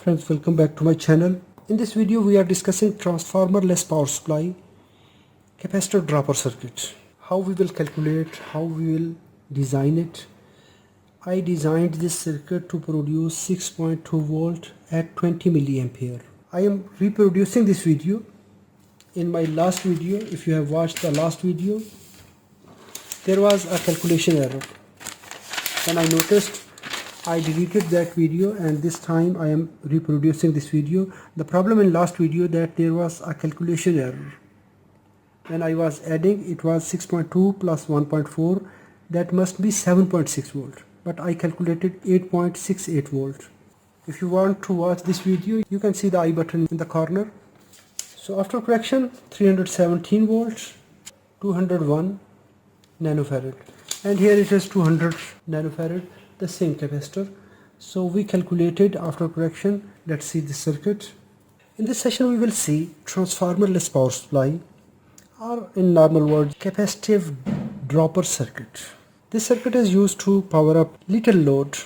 Friends, welcome back to my channel. In this video we are discussing transformer-less power supply capacitor dropper circuit. How we will calculate, how we will design it. I designed this circuit to produce 6.2 volt at 20 milliampere. I am reproducing this video. In my last video, if you have watched the last video, there was a calculation error. Then I noticed I deleted that video, and this time I am reproducing this video. The problem in last video that there was a calculation error. When I was adding, it was 6.2 plus 1.4, that must be 7.6 volt, but I calculated 8.68 volt. If you want to watch this video, you can see the I button in the corner. So after correction, 317 volts, 201 nanofarad, and here it is 200 nanofarad, the same capacitor. So we calculated after correction. Let's see the circuit. In this session we will see transformer-less power supply, or in normal words, capacitive dropper circuit. This circuit is used to power up little load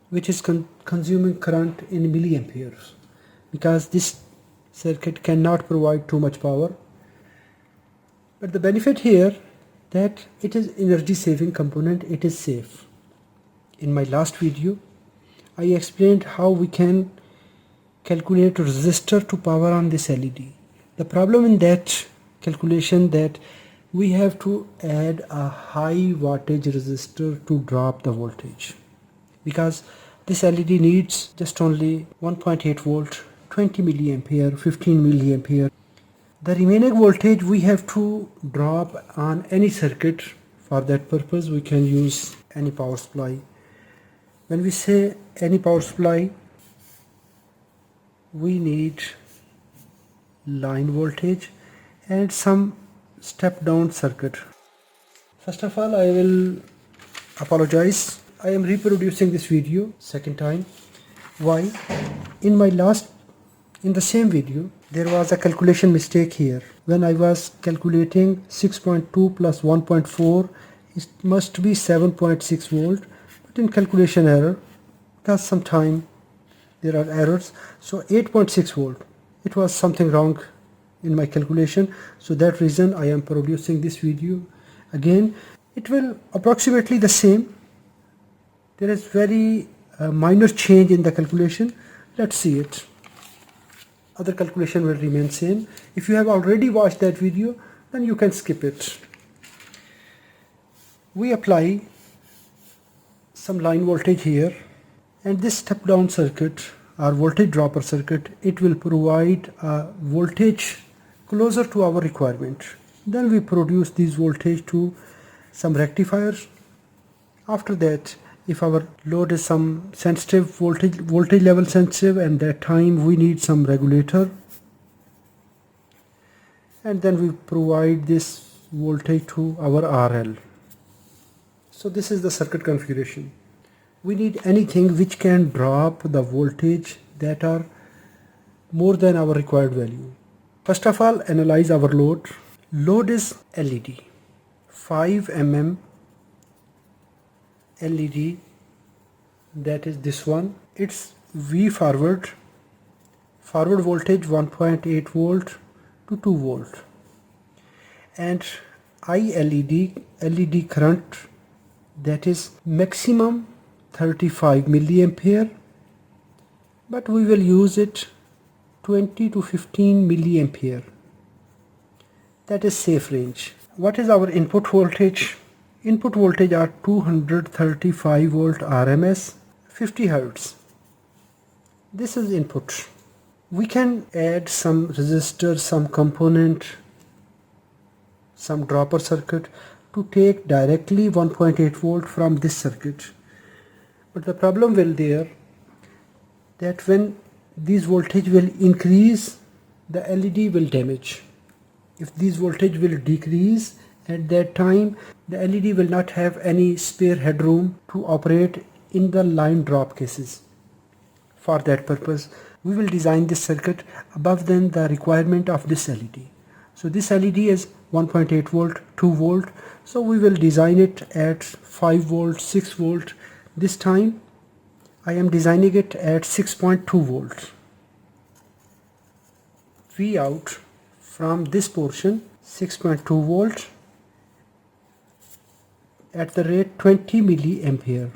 which is consuming current in milliamperes, because this circuit cannot provide too much power. But the benefit here that it is energy saving component, it is safe. In my last video I explained how we can calculate resistor to power on this LED. The problem in that calculation that we have to add a high wattage resistor to drop the voltage, because this LED needs just only 1.8 volt, 20 milliampere, 15 milliampere. The remaining voltage we have to drop on any circuit. For that purpose we can use any power supply. When we say any power supply, we need line voltage and some step down circuit. First of all, I will apologize. I am reproducing this video second time. Why? In the same video there was a calculation mistake here. When I was calculating 6.2 plus 1.4, it must be 7.6 volt, but in calculation error, because sometimes there are errors, so 8.6 volt, it was something wrong in my calculation. So that reason I am producing this video again. It will approximately the same. There is very minor change in the calculation. Let's see it. Other calculation will remain same. If you have already watched that video, then you can skip it. We apply some line voltage here, and this step down circuit or voltage dropper circuit, it will provide a voltage closer to our requirement. Then we produce this voltage to some rectifiers. After that, if our load is some sensitive voltage level sensitive, and that time we need some regulator, and then we provide this voltage to our RL. So this is the circuit configuration. We need anything which can drop the voltage that are more than our required value. First of all, analyze our load. Load is LED, 5 mm LED, that is this one. It's V forward voltage 1.8 volt to 2 volt, and I LED current, that is maximum 35 milliampere, but we will use it 20 to 15 milliampere. That is safe range. What is our input voltage? Input voltage are 235 volt RMS, 50 Hertz. This is input. We can add some resistor, some component, some dropper circuit to take directly 1.8 volt from this circuit. But the problem will there that when this voltage will increase, the LED will damage. If this voltage will decrease, at that time the LED will not have any spare headroom to operate in the line drop cases. For that purpose, we will design this circuit above than the requirement of this LED. So this LED is 1.8 volt, 2 volt. So we will design it at 5 volt, 6 volt. This time I am designing it at 6.2 volts. V out from this portion 6.2 volts at the rate 20 milliampere.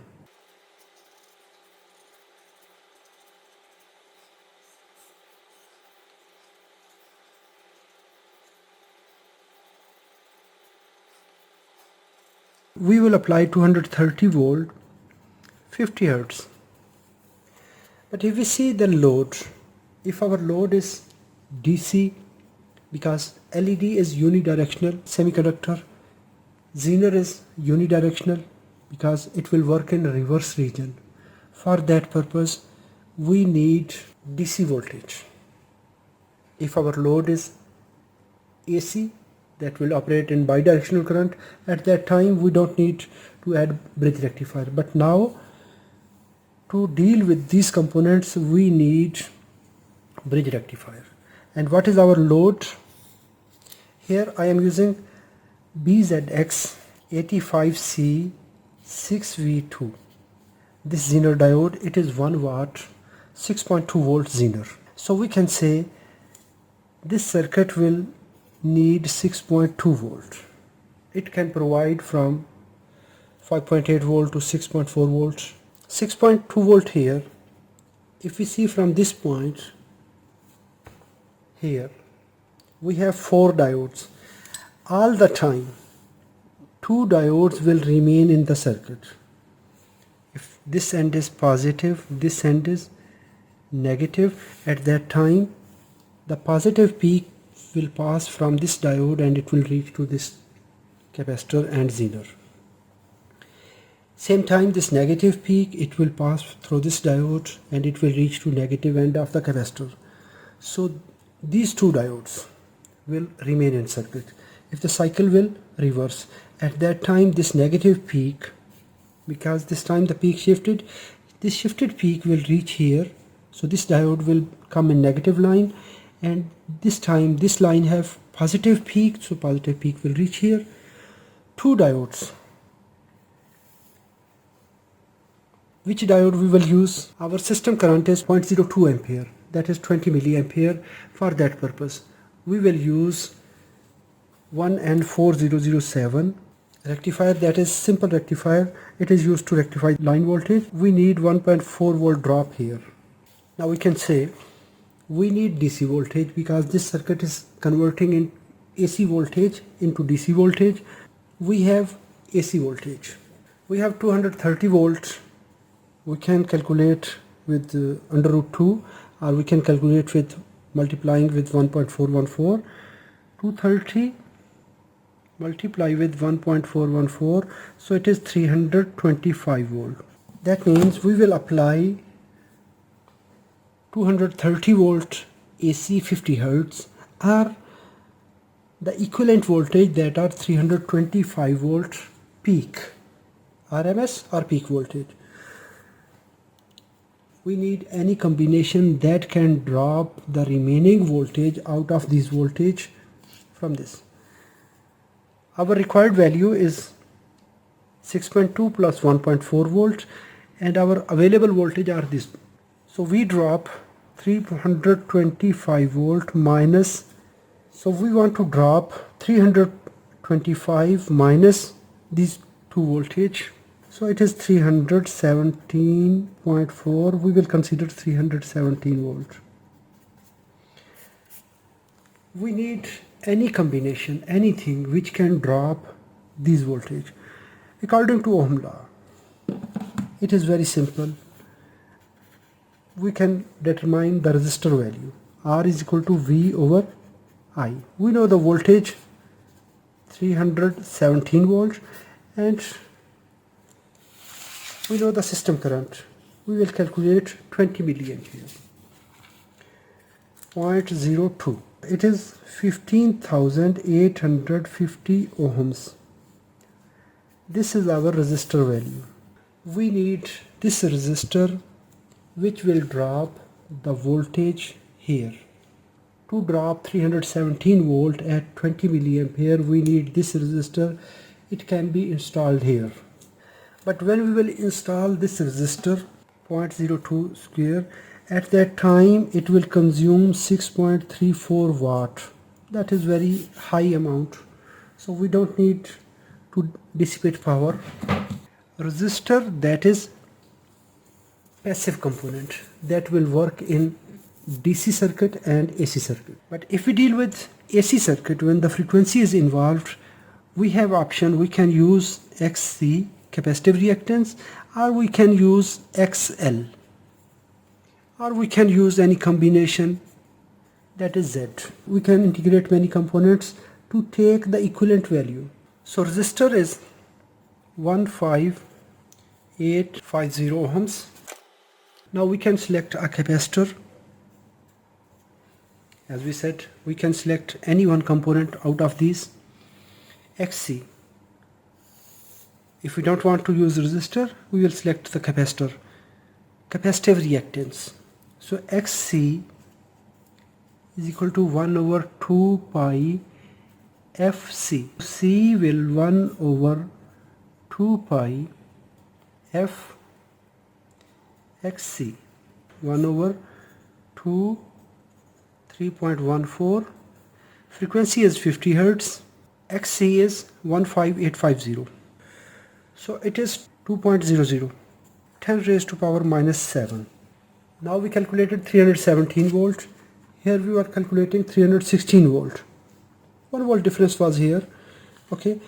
We will apply 230 volt 50 Hertz. But if we see the load, if our load is DC, because LED is unidirectional semiconductor, Zener is unidirectional because it will work in reverse region. For that purpose we need DC voltage. If our load is AC, that will operate in bidirectional current, at that time we don't need to add bridge rectifier. But now to deal with these components we need bridge rectifier. And what is our load? Here I am using BZX 85C 6V2. This Zener diode, it is 1 watt 6.2 volt Zener. So we can say this circuit will need 6.2 volt. It can provide from 5.8 volt to 6.4 volts. 6.2 volt here. If we see from this point here, we have 4 diodes. All the time 2 diodes will remain in the circuit. If this end is positive, this end is negative, at that time the positive peak will pass from this diode and it will reach to this capacitor and Zener. Same time this negative peak, it will pass through this diode and it will reach to negative end of the capacitor. So these 2 diodes will remain in circuit. If the cycle will reverse, at that time this negative peak, because this time the peak shifted, this shifted peak will reach here. So this diode will come in negative line, and this time this line have positive peak, so positive peak will reach here. 2 diodes. Which diode we will use? Our system current is 0.02 ampere, that is 20 milliampere. For that purpose we will use 1N4007 rectifier, that is simple rectifier. It is used to rectify line voltage. We need 1.4 volt drop here. Now we can say we need DC voltage because this circuit is converting in AC voltage into DC voltage. We have AC voltage. We have 230 volts. We can calculate with under root 2, or we can calculate with multiplying with 1.414. 230 multiply with 1.414, so it is 325 volt. That means we will apply 230 volt AC 50 Hertz, or the equivalent voltage, that are 325 volt peak, RMS or peak voltage. We need any combination that can drop the remaining voltage out of this voltage from this. Our required value is 6.2 plus 1.4 volt, and our available voltage are this. So we drop 325 volt minus, so we want to drop 325 minus these 2 voltage, so it is 317.4. we will consider 317 volt. We need any combination, anything which can drop this voltage. According to Ohm law, it is very simple. We can determine the resistor value. R is equal to V over I. We know the voltage 317 volts, and we know the system current. We will calculate 20 milliampere. 0.02. It is 15,850 ohms. This is our resistor value. We need this resistor which will drop the voltage here. To drop 317 volt at 20 milliampere, we need this resistor. It can be installed here. But when we will install this resistor, 0.02 square. At that time it will consume 6.34 watt. That is very high amount, so we don't need to dissipate power. Resistor, that is passive component that will work in DC circuit and AC circuit. But if we deal with AC circuit, when the frequency is involved, we have option. We can use XC, capacitive reactance, or we can use XL, or we can use any combination, that is Z. We can integrate many components to take the equivalent value. So resistor is 15850 ohms. Now we can select a capacitor. As we said, we can select any one component out of these. XC. If we don't want to use resistor, we will select the capacitor. Capacitive reactance. So XC is equal to 1 over 2 pi FC. C will 1 over 2 pi F XC. 1 over 2, 3.14. Frequency is 50 Hertz. XC is 15850. So it is 2.00. 10 raised to power minus 7. Now we calculated 317 volt. Here we are calculating 316 volt. 1 volt difference was here. Okay.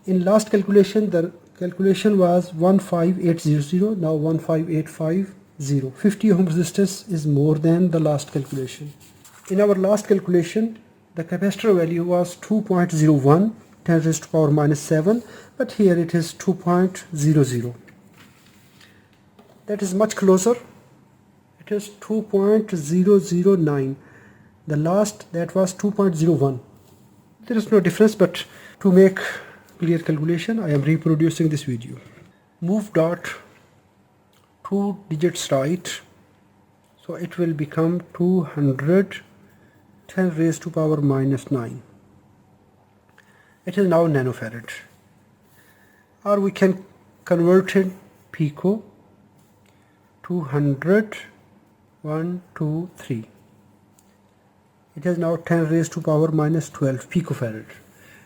In last calculation, the calculation was 15800. Now 15850. 50 ohm resistance is more than the last calculation. In our last calculation, the capacitor value was 2.01, 10 raised to power minus 7, but here it is 2.00. That is much closer. It is 2.009. The last, that was 2.01. There is no difference, but to make clear calculation, I am reproducing this video. Move dot 2 digits right, so it will become 200, 10 raised to power minus 9. It is now nanofarad, or we can convert it pico. 200, 1, 2, 3. It is now 10 raised to power minus 12 picofarad,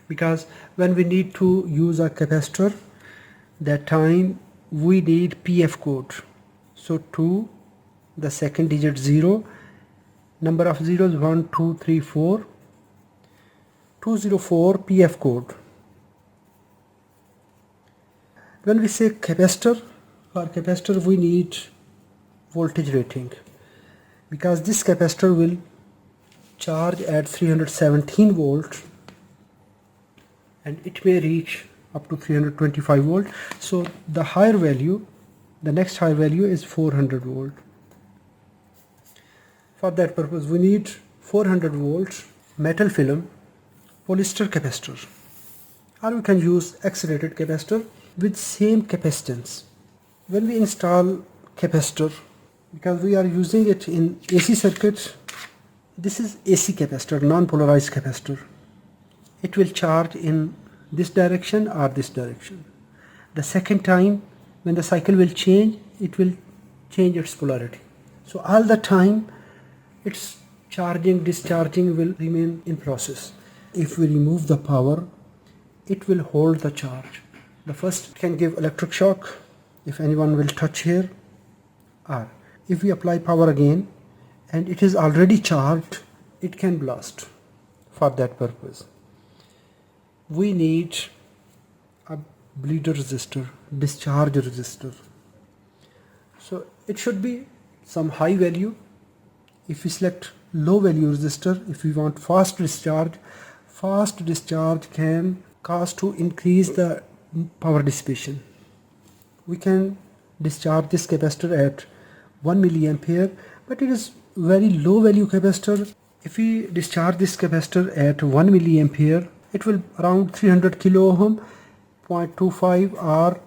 because when we need to use a capacitor, that time we need PF code. So 2, the second digit 0, number of zeros 1, 2, 3, 4, 204 PF code. When we say capacitor, for capacitor we need voltage rating, because this capacitor will charge at 317 volt and it may reach up to 325 volt. So the higher value, the next higher value is 400 volt. For that purpose we need 400 volt metal film polyester capacitor, or we can use X-rated capacitor with same capacitance. When we install capacitor, because we are using it in AC circuit, this is AC capacitor, non-polarized capacitor. It will charge in this direction or this direction. The second time when the cycle will change, it will change its polarity. So all the time its charging, discharging will remain in process. If we remove the power, it will hold the charge. The first can give electric shock if anyone will touch here, or if we apply power again and it is already charged, it can blast. For that purpose we need a bleeder resistor, discharge resistor. So it should be some high value. If we select low value resistor, if we want fast discharge can cause to increase the power dissipation. We can discharge this capacitor at 1 milliampere, but it is very low value capacitor. If we discharge this capacitor at 1 milliampere, it will around 300 kilo ohm, 0.25 or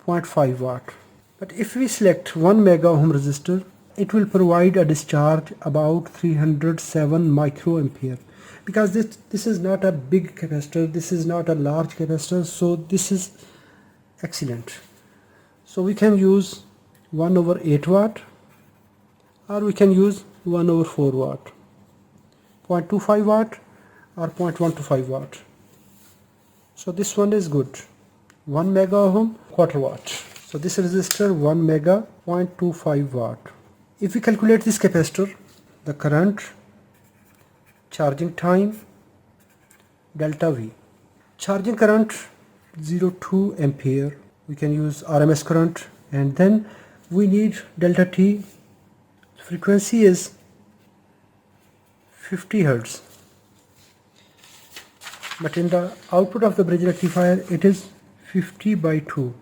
0.5 watt. But if we select 1 mega ohm resistor, it will provide a discharge about 307 microampere. Because this is not a big capacitor, this is not a large capacitor, so this is excellent. So we can use 1 over 8 watt, or we can use 1 over 4 watt, 0.25 watt or 0.125 watt. So this one is good. 1 mega ohm, quarter watt. So this resistor 1 mega, 0.25 watt. If we calculate this capacitor, the current, charging time, delta V. Charging current 0.2 ampere. We can use RMS current, and then we need delta T. Frequency is 50 Hertz. But in the output of the bridge rectifier it is 50 by 2,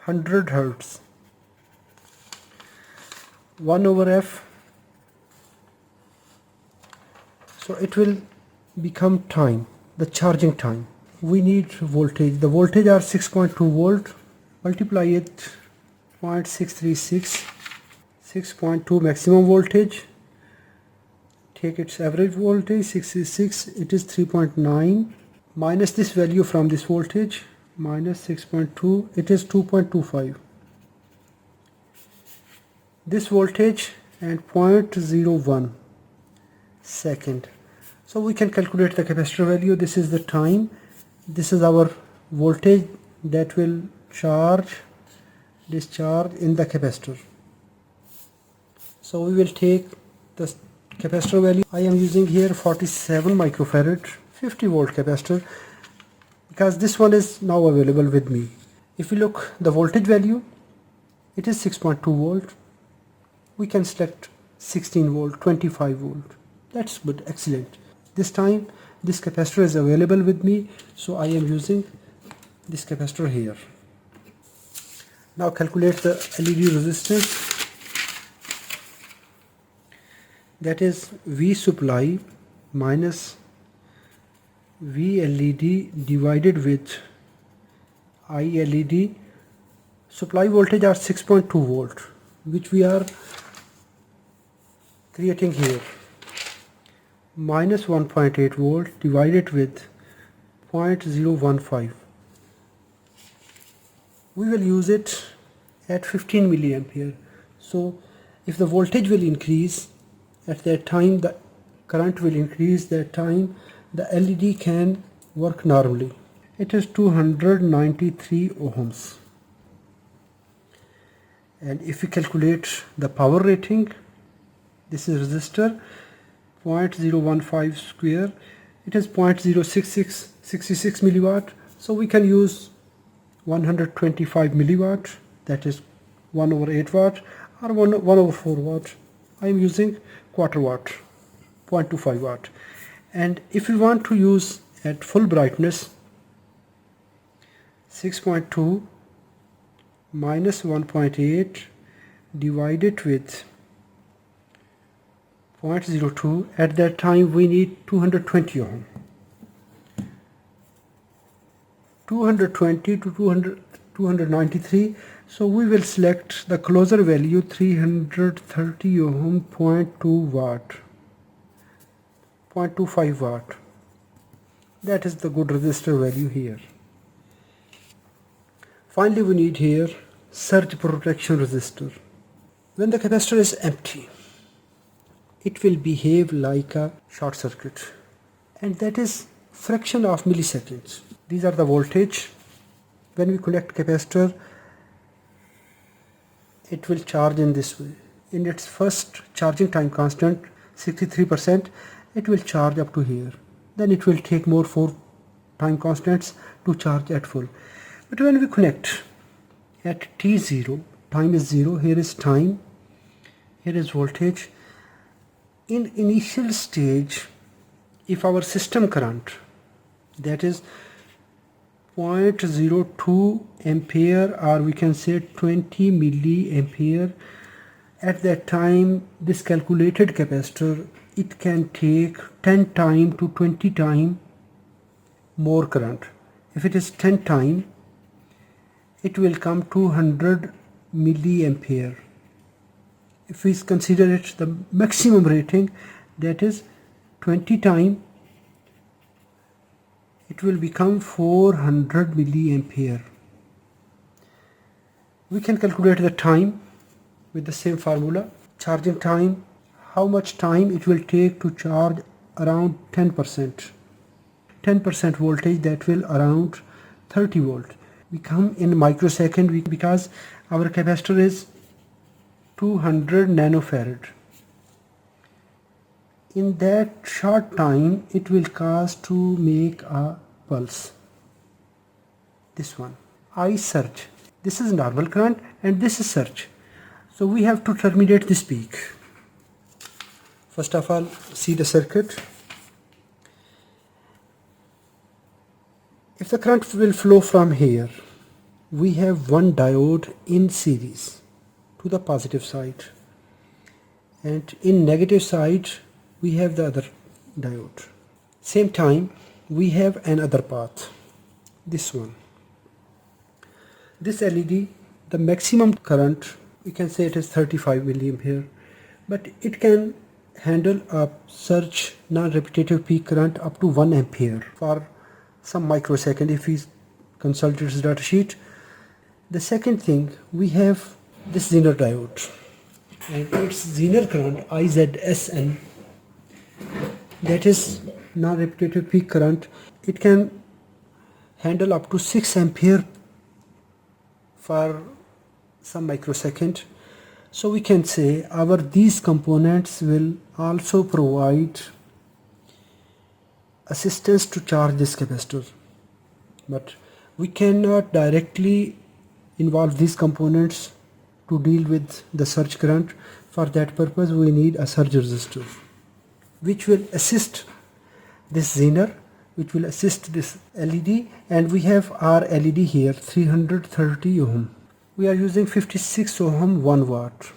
100 Hertz. 1 over F. So it will become time, the charging time. We need voltage. The voltage are 6.2 volt. Multiply it 0.636, 6.2 maximum voltage. Take its average voltage 66. It is 3.9. Minus this value from this voltage, minus 6.2. It is 2.25. This voltage and 0.01 second. So we can calculate the capacitor value. This is the time. This is our voltage that will discharge in the capacitor. So we will take the capacitor value. I am using here 47 microfarad 50 volt capacitor because this one is now available with me. If you look the voltage value, it is 6.2 volt. We can select 16 volt, 25 volt. That's good, excellent. This time this capacitor is available with me, so I am using this capacitor here. Now calculate the LED resistance. That is V supply minus V LED divided with I LED. Supply voltage are 6.2 volt, which we are creating here, minus 1.8 volt divided with 0.015. We will use it at 15 milliampere. So if the voltage will increase, at that time the current will increase, that time the LED can work normally. It is 293 ohms. And if we calculate the power rating, this is resistor 0.015 square, it is 0.066 milliwatt. So we can use 125 milliwatt, that is 1 over 8 watt or 1 over 4 watt. I am using quarter watt, 0.25 watt. And if we want to use at full brightness, 6.2 minus 1.8 divided with 0.02, at that time we need 220 ohm. 220 to 293. So we will select the closer value 330 ohm, 0.2 watt, 0.25 watt. That is the good resistor value here. Finally we need here surge protection resistor. When the capacitor is empty, it will behave like a short circuit, and that is fraction of milliseconds. These are the voltage. When we connect capacitor, it will charge in this way. In its first charging time constant 63%, it will charge up to here. Then it will take more 4 time constants to charge at full. But when we connect at t0, time is 0, here is time, here is voltage. In initial stage, if our system current, that is 0.02 ampere, or we can say 20 milliampere, at that time this calculated capacitor, it can take 10 time to 20 time more current. If it is 10 time, it will come 200 milliampere. If we consider it the maximum rating, that is 20 time, it will become 400 milliampere. We can calculate the time with the same formula. Charging time, how much time it will take to charge around 10%. 10% voltage, that will around 30 volt. We come in microsecond because our capacitor is 200 nanofarad. In that short time it will cost to make a pulse. This one, I surge. This is normal current and this is surge. So we have to terminate this peak. First of all, see the circuit. If the current will flow from here, we have one diode in series to the positive side, and in negative side we have the other diode. Same time we have another path, this one. This LED, the maximum current, we can say it is 35 milliampere, but it can handle a surge non-repetitive peak current up to 1 ampere for some microsecond if we consult its data sheet. The second thing, we have this Zener diode and its Zener current IZSN, that is non-repetitive peak current. It can handle up to 6 ampere for some microsecond. So we can say these components will also provide assistance to charge this capacitor, but we cannot directly involve these components to deal with the surge current. For that purpose we need a surge resistor which will assist this Zener, which will assist this LED, and we have our LED here 330 ohm. We are using 56 ohm 1 watt,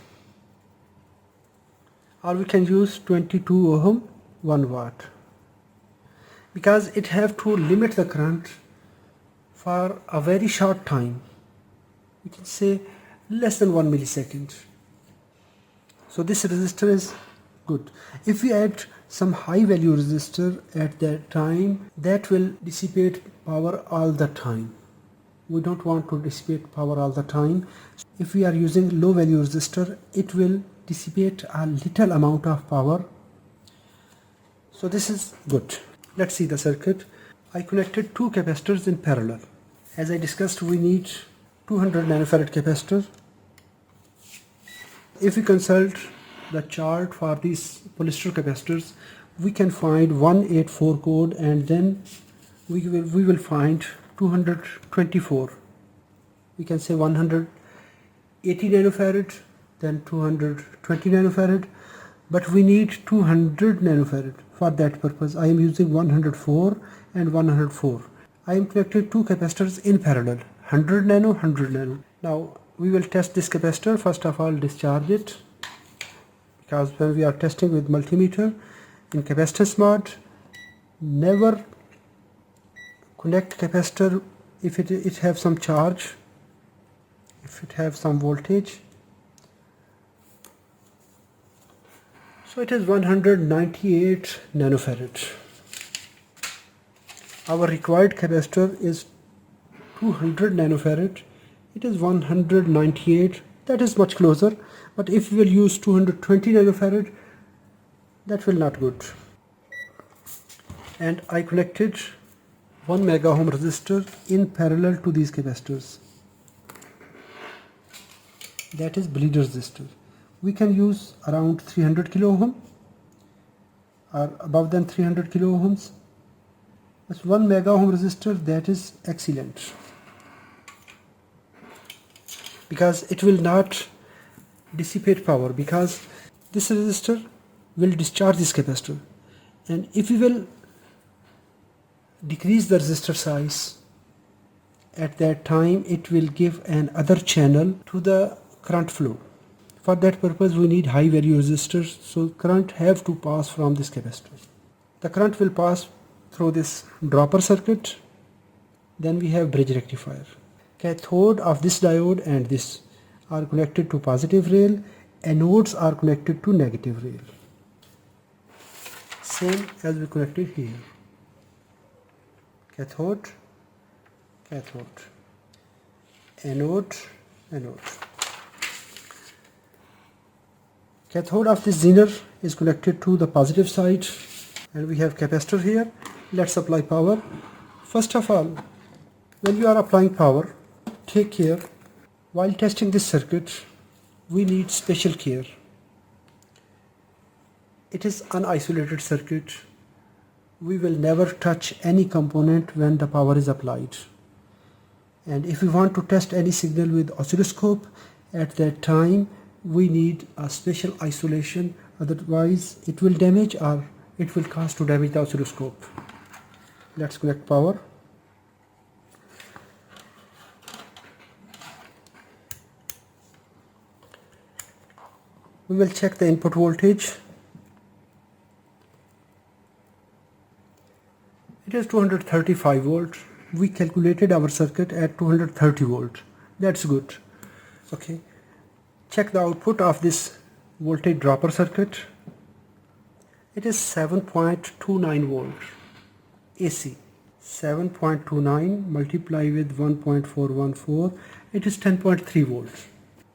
or we can use 22 ohm 1 watt, because it have to limit the current for a very short time. We can say less than 1 millisecond. So this resistor is good. If we add some high value resistor at that time, that will dissipate power all the time. We don't want to dissipate power all the time. If we are using low value resistor, it will dissipate a little amount of power. So this is good. Let's see the circuit. I connected two capacitors in parallel. As I discussed, we need 200 nanofarad capacitor. If we consult the chart for these polyester capacitors, we can find 184 code, and then we will find 224. We can say 180 nanofarad, then 220 nanofarad, but we need 200 nanofarad. For that purpose I am using 104 and 104. I am connecting two capacitors in parallel, 100 nano, 100 nano. Now we will test this capacitor. First of all, discharge it, because when we are testing with multimeter in capacitance mode, never connect capacitor if it have some charge, if it have some voltage. So it is 198 nanofarad. Our required capacitor is 200 nanofarad. It is 198. That is much closer. But if we will use 220 nanofarad, that will not good. And I connected 1 mega ohm resistor in parallel to these capacitors. That is bleed resistor. We can use around 300 kilo ohm or above than 300 kilo ohms. That's 1 mega ohm resistor. That is excellent, because it will not dissipate power, because this resistor will discharge this capacitor, and if we will decrease the resistor size, at that time it will give an other channel to the current flow. For that purpose we need high value resistors, so current have to pass from this capacitor. The current will pass through this dropper circuit. Then we have bridge rectifier. Cathode of this diode and this are connected to positive rail, anodes are connected to negative rail, same as we connected here. Cathode, cathode, anode, anode. Cathode of this zener is connected to the positive side, and we have capacitor here. Let's apply power. First of all, when you are applying power, take care. While testing this circuit, we need special care. It is an isolated circuit. We will never touch any component when the power is applied. And if we want to test any signal with oscilloscope, at that time we need a special isolation, otherwise it will damage or it will cause to damage the oscilloscope. Let's connect power. We will check the input voltage. It is 235 volt. We calculated our circuit at 230 volt. That's good. Okay. Check the output of this voltage dropper circuit. It is 7.29 volt AC. 7.29 multiply with 1.414, it is 10.3 volts.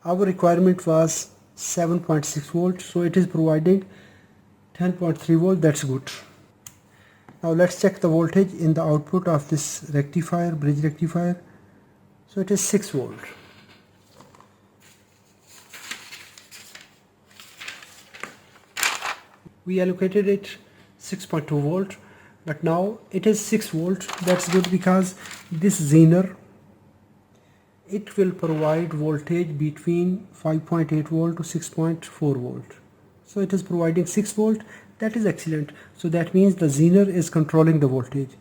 Our requirement was 7.6 volt, so it is providing 10.3 volt. That's good. Now let's check the voltage in the output of this rectifier, bridge rectifier. So it is 6 volt. We allocated it 6.2 volt, but now it is 6 volt. That's good because this zener, it will provide voltage between 5.8 volt to 6.4 volt. So it is providing 6 volt. That is excellent. So that means the zener is controlling the voltage.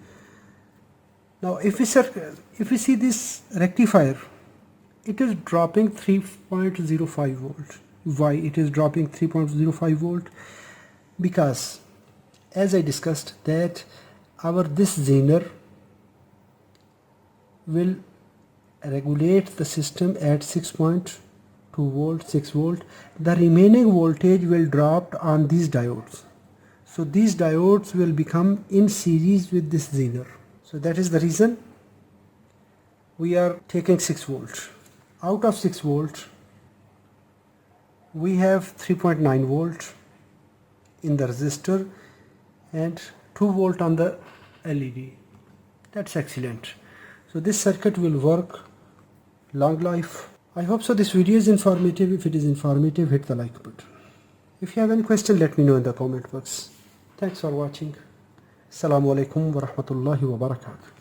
Now if we see this rectifier, it is dropping 3.05 volt. Why it is dropping 3.05 volt? Because as I discussed that this zener will regulate the system at 6.2 volt, 6 volt. The remaining voltage will drop on these diodes. So these diodes will become in series with this zener. So that is the reason we are taking 6 volt. Out of 6 volt, we have 3.9 volt in the resistor and 2 volt on the LED. That's excellent. So this circuit will work long life. I hope so this video is informative. If it is informative, hit the like button. If you have any question, let me know in the comment box. Thanks for watching. Assalamu alaikum wa rahmatullahi wa barakatuh.